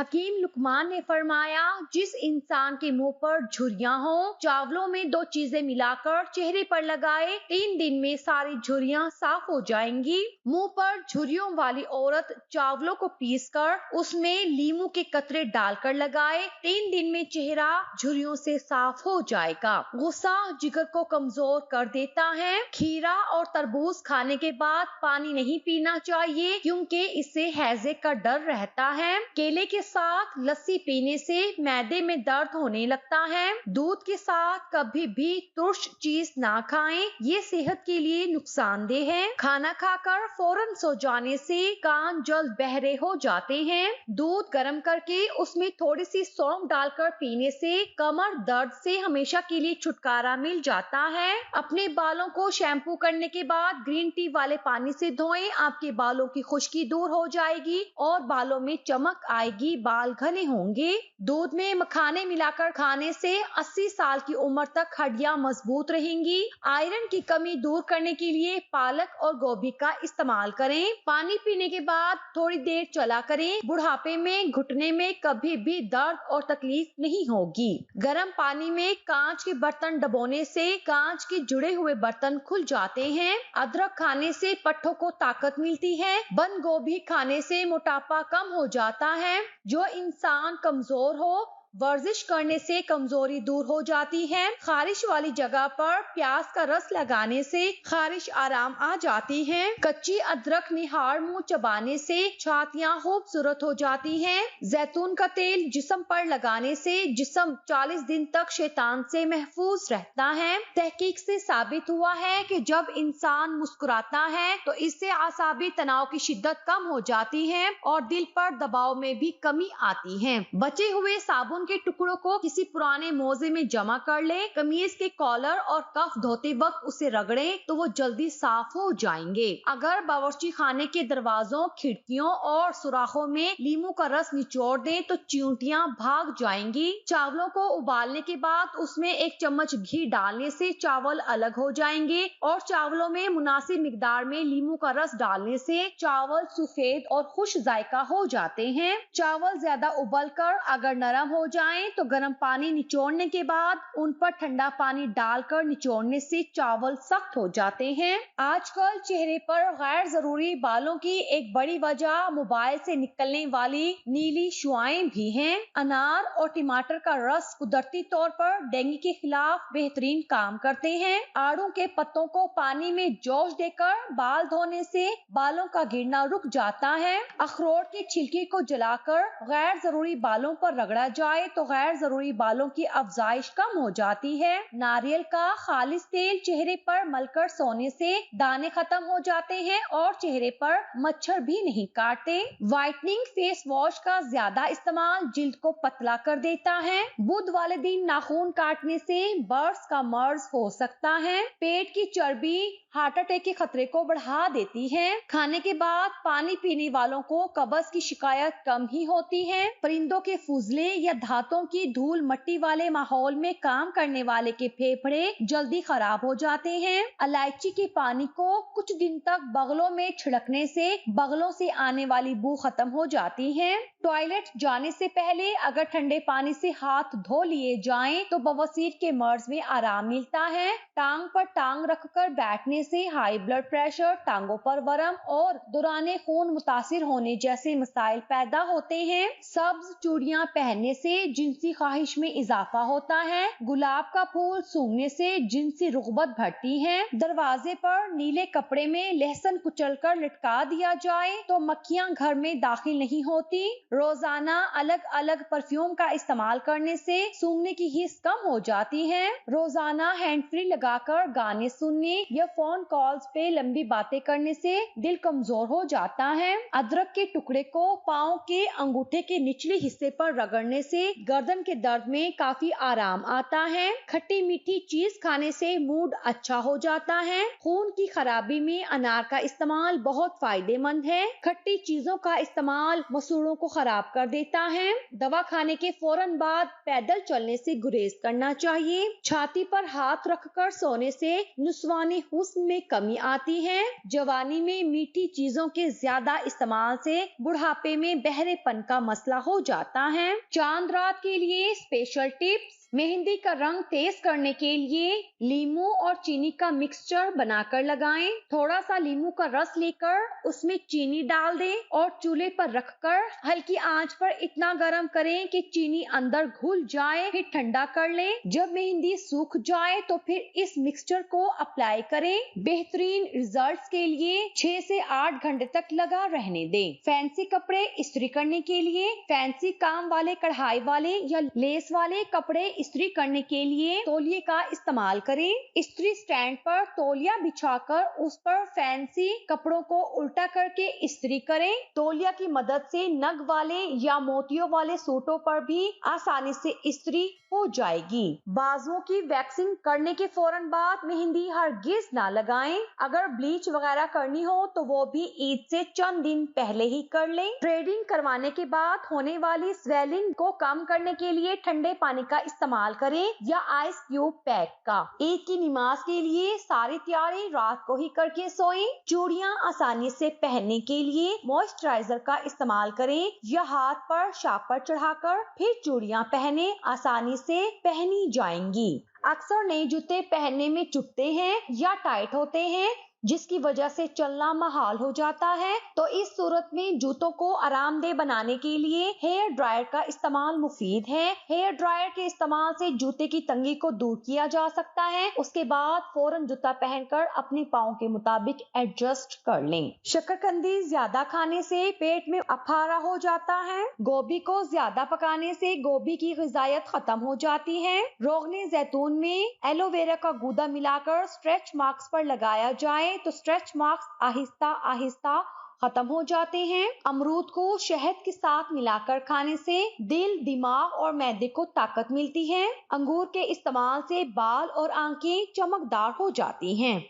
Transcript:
हकीम लुकमान ने फरमाया, जिस इंसान के मुंह पर झुर्रियां हों, चावलों में 2 चीजें मिलाकर चेहरे पर लगाए, 3 दिन में सारी झुर्रियां साफ हो जाएंगी। मुंह पर झुर्रियों वाली औरत चावलों को पीसकर उसमें लीमू के कतरे डालकर लगाए, 3 दिन में चेहरा झुर्रियों से साफ हो जाएगा। गुस्सा जिगर को कमजोर कर देता है। खीरा और तरबूज खाने के बाद पानी नहीं पीना चाहिए, क्योंकि इससे हैजे का डर रहता है। केले के साथ लस्सी पीने से मैदे में दर्द होने लगता है। दूध के साथ कभी भी तुर्श चीज ना खाएं, ये सेहत के लिए नुकसानदेह है। खाना खाकर फौरन सो जाने से कान जल्द बहरे हो जाते हैं। दूध गर्म करके उसमें थोड़ी सी सौंफ डालकर पीने से कमर दर्द से हमेशा के लिए छुटकारा मिल जाता है। अपने बालों को शैम्पू करने के बाद ग्रीन टी वाले पानी से धोएं, आपके बालों की खुश्की दूर हो जाएगी और बालों में चमक आएगी, बाल घने होंगे। दूध में मखाने मिलाकर खाने से 80 साल की उम्र तक हड्डियां मजबूत रहेंगी। आयरन की कमी दूर करने के लिए पालक और गोभी का इस्तेमाल करें। पानी पीने के बाद थोड़ी देर चला करें। बुढ़ापे में घुटने में कभी भी दर्द और तकलीफ नहीं होगी। गर्म पानी में कांच के बर्तन डुबोने से कांच के जुड़े हुए बर्तन खुल जाते हैं। अदरक खाने से पट्टों को ताकत मिलती है। बंद गोभी खाने से मोटापा कम हो जाता है। जो इंसान कमजोर हो, वर्जिश करने से कमजोरी दूर हो जाती है। खारिश वाली जगह पर प्याज का रस लगाने से खारिश आराम आ जाती है। कच्ची अदरक निहार मुंह चबाने से छातियां खूबसूरत हो जाती हैं। जैतून का तेल जिस्म पर लगाने से जिस्म 40 दिन तक शैतान से महफूज रहता है। तहकीक से साबित हुआ है कि जब इंसान मुस्कुराता है तो इससे आसाबी तनाव की शिद्दत कम हो जाती है और दिल पर दबाव में भी कमी आती है। बचे हुए साबुन के टुकड़ों को किसी पुराने मोजे में जमा कर ले। कमीज के कॉलर और कफ धोते वक्त उसे रगड़े तो वो जल्दी साफ हो जाएंगे। अगर बावर्ची खाने के दरवाजों, खिड़कियों और सुराखों में लीमू का रस निचोड़ दें तो चींटियां भाग जाएंगी। चावलों को उबालने के बाद उसमें 1 चम्मच घी डालने से चावल अलग हो जाएंगे और चावलों में मुनासिब मिकदार में लीमू का रस डालने से चावल सफेद और खुश जायका हो जाते हैं। चावल ज्यादा उबलकर अगर नरम हो जाएं तो गर्म पानी निचोड़ने के बाद उन पर ठंडा पानी डालकर निचोड़ने से चावल सख्त हो जाते हैं। आजकल चेहरे पर गैर जरूरी बालों की एक बड़ी वजह मोबाइल से निकलने वाली नीली शुआएं भी हैं। अनार और टमाटर का रस कुदरती तौर पर डेंगू के खिलाफ बेहतरीन काम करते हैं। आड़ू के पत्तों को पानी में जोश देकर बाल धोने से बालों का गिरना रुक जाता है। अखरोट के छिलके को जलाकर गैर जरूरी बालों पर रगड़ा जाए तो गैर जरूरी बालों की अफजाइश कम हो जाती है। नारियल का खालिस तेल चेहरे पर मलकर सोने से दाने खत्म हो जाते हैं और चेहरे पर मच्छर भी नहीं काटते। व्हाइटनिंग फेस वॉश का ज्यादा इस्तेमाल जिल्द को पतला कर देता है। बुध वाले दिन नाखून काटने से बर्ड्स का मर्ज हो सकता है। पेट की चर्बी हार्ट अटैक के खतरे को बढ़ा देती है। खाने के बाद पानी पीने वालों को कब्ज की शिकायत कम ही होती है। परिंदों के फुजले या धातों की धूल मट्टी वाले माहौल में काम करने वाले के फेफड़े जल्दी खराब हो जाते हैं। इलायची के पानी को कुछ दिन तक बगलों में छिड़कने से बगलों से आने वाली बू खत्म हो जाती है। टॉयलेट जाने से पहले अगर ठंडे पानी से हाथ धो लिए जाएं तो बवासीर के मर्ज में आराम मिलता है। टांग पर टांग रखकर बैठने से हाई ब्लड प्रेशर, टांगों पर वरम और दौराने खून मुतासिर होने जैसे मसाइल पैदा होते हैं। सब्ज चूड़ियां पहनने से जिनसी ख्वाहिश में इजाफा होता है। गुलाब का फूल सूंघने से जिनसी रुग़बत बढ़ती है। दरवाजे पर नीले कपड़े में लहसुन कुचलकर लटका दिया जाए तो मक्खियां घर में दाखिल नहीं होती। रोजाना अलग अलग परफ्यूम का इस्तेमाल करने से सूंघने की हिस्स कम हो जाती है। रोजाना हैंड फ्री लगाकर गाने सुनने या फोन कॉल्स पे लंबी बातें करने से दिल कमजोर हो जाता है। अदरक के टुकड़े को पाँव के अंगूठे के निचले हिस्से पर रगड़ने से गर्दन के दर्द में काफी आराम आता है। खट्टी मीठी चीज खाने से मूड अच्छा हो जाता है। खून की खराबी में अनार का इस्तेमाल बहुत फायदेमंद है। खट्टी चीजों का इस्तेमाल मसूड़ों को खराब कर देता है। दवा खाने के फौरन बाद पैदल चलने से गुरेज करना चाहिए। छाती पर हाथ रखकर सोने से नुस्वानी हुस्न में कमी आती है। जवानी में मीठी चीजों के ज्यादा इस्तेमाल से बुढ़ापे में बहरेपन का मसला हो जाता है। चांद रात के लिए स्पेशल टिप्स। मेहंदी का रंग तेज करने के लिए लीमू और चीनी का मिक्सचर बनाकर लगाएं। थोड़ा सा लीमू का रस लेकर उसमें चीनी डाल दें और चूल्हे पर रखकर हल्की आंच पर इतना गर्म करें कि चीनी अंदर घुल जाए, फिर ठंडा कर लें। जब मेहंदी सूख जाए तो फिर इस मिक्सचर को अप्लाई करें। बेहतरीन रिजल्ट्स के लिए 6 से 8 घंटे तक लगा रहने दें। फैंसी कपड़े इस्त्री करने के लिए फैंसी काम वाले कढ़ाई वाले या लेस वाले कपड़े इस्त्री करने के लिए तौलिए का इस्तेमाल करें। इस्त्री स्टैंड पर तौलिया बिछाकर उस पर फैंसी कपड़ों को उल्टा करके इस्त्री करें। तौलिया की मदद से नग वाले या मोतियों वाले सूटों पर भी आसानी से इस्त्री हो जाएगी। बाजुओं की वैक्सिंग करने के फौरन बाद मेहंदी हरगिज ना लगाएं। अगर ब्लीच वगैरह करनी हो तो वो भी ईद से चंद दिन पहले ही कर लें। थ्रेडिंग करवाने के बाद होने वाली स्वेलिंग को कम करने के लिए ठंडे पानी का इस्तेमाल करें या आइस क्यूब पैक का। ईद की नमाज के लिए सारी तैयारी रात को ही करके सोएं। चूड़ियां आसानी से पहनने के लिए मॉइस्चराइजर का इस्तेमाल करें या हाथ पर शापर चढ़ाकर फिर चूड़ियां पहने, आसानी से पहनी जाएंगी। अक्सर नए जूते पहनने में चुभते हैं या टाइट होते हैं, जिसकी वजह से चलना महाल हो जाता है। तो इस सूरत में जूतों को आरामदेह बनाने के लिए हेयर ड्रायर का इस्तेमाल मुफीद है। हेयर ड्रायर के इस्तेमाल से जूते की तंगी को दूर किया जा सकता है। उसके बाद फौरन जूता पहनकर अपने पाँव के मुताबिक एडजस्ट कर लें। शकरकंदी ज्यादा खाने से पेट में अफारा हो जाता है। गोभी को ज्यादा पकाने से गोभी की ग़िज़ायत खत्म हो जाती है। रोगने जैतून में एलोवेरा का गूदा मिलाकर स्ट्रेच मार्क्स पर लगाया जाए तो स्ट्रेच मार्क्स आहिस्ता आहिस्ता खत्म हो जाते हैं। अमरूद को शहद के साथ मिलाकर खाने से दिल, दिमाग और मैदे को ताकत मिलती है। अंगूर के इस्तेमाल से बाल और आंखें चमकदार हो जाती हैं।